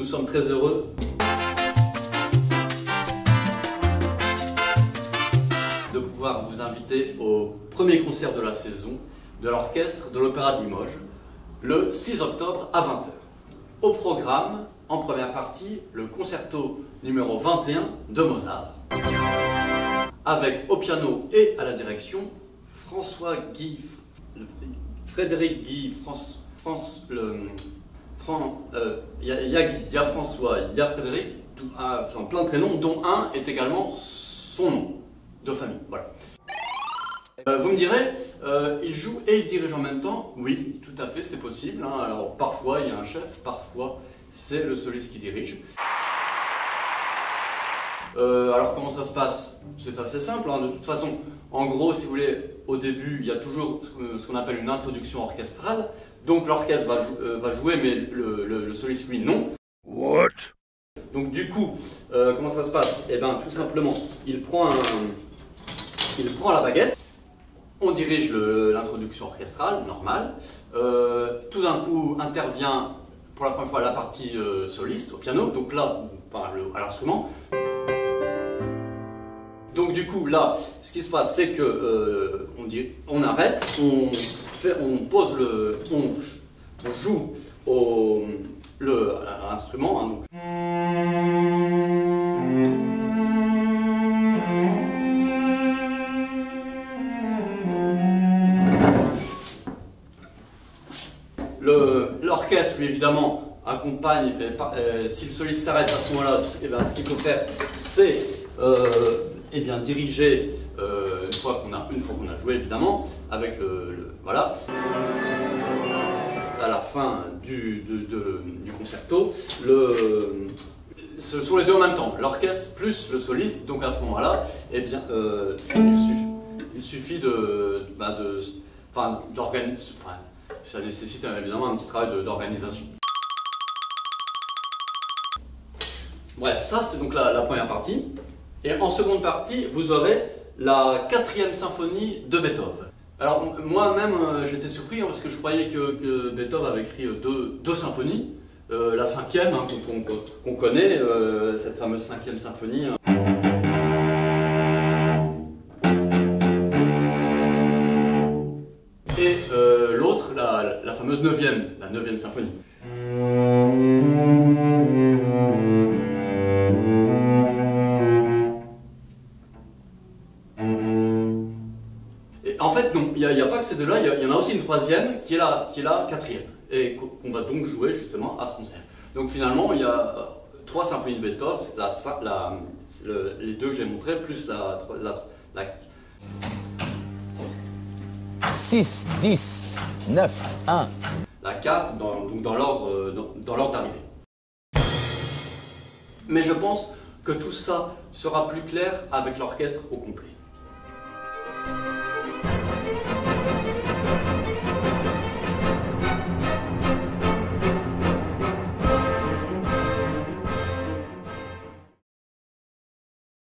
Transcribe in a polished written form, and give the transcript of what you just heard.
sommes très heureux de pouvoir vous inviter au premier concert de la saison de l'orchestre de l'Opéra de Limoges, le 6 octobre à 20 h. Au programme, en première partie, le concerto numéro 21 de Mozart, avec au piano et à la direction Frédéric Guy, il y a François, il y a Frédéric, plein de prénoms, dont un est également son nom de famille. Voilà. Vous me direz, il joue et il dirige en même temps. Oui, tout à fait, c'est possible. Hein. Alors parfois il y a un chef, parfois c'est le soliste qui dirige. Alors comment ça se passe? C'est assez simple, hein. De toute façon, en gros, si vous voulez, au début, il y a toujours ce qu'on appelle une introduction orchestrale. Donc l'orchestre va jouer, mais le soliste, lui, non. What? Donc du coup, comment ça se passe? Eh bien, tout simplement, il prend la baguette, on dirige l'introduction orchestrale, normale. Tout d'un coup, intervient pour la première fois la partie soliste au piano, donc là, à l'instrument. Donc du coup, là, ce qui se passe, c'est que on arrête, on joue à l'instrument. Hein, donc. L'orchestre, lui, évidemment, accompagne. Si le soliste s'arrête à ce moment-là, eh ben, ce qu'il faut faire, c'est eh bien, diriger une fois qu'on a joué, évidemment, avec voilà. À la fin du concerto, ce sont les deux en même temps, l'orchestre plus le soliste. Donc à ce moment-là, eh bien, il suffit d'organiser. Ça nécessite évidemment un petit travail d'organisation. Bref, ça c'est donc la première partie. Et en seconde partie, vous aurez la 4e symphonie de Beethoven. Alors moi-même j'étais surpris, hein, parce que je croyais que Beethoven avait écrit deux symphonies. La 5e, hein, qu'on connaît, cette fameuse 5e symphonie. Hein. Et l'autre, la fameuse 9e, la 9e symphonie. Et en fait, non, il n'y a pas que ces deux-là, il y en a aussi une 3e qui est la 4e, et qu'on va donc jouer justement à ce concert. Donc finalement, il y a 3 symphonies de Beethoven, les deux que j'ai montrées, plus la 6, 10, 9, 1. La 4, donc dans l'ordre d'arrivée. Mais je pense que tout ça sera plus clair avec l'orchestre au complet.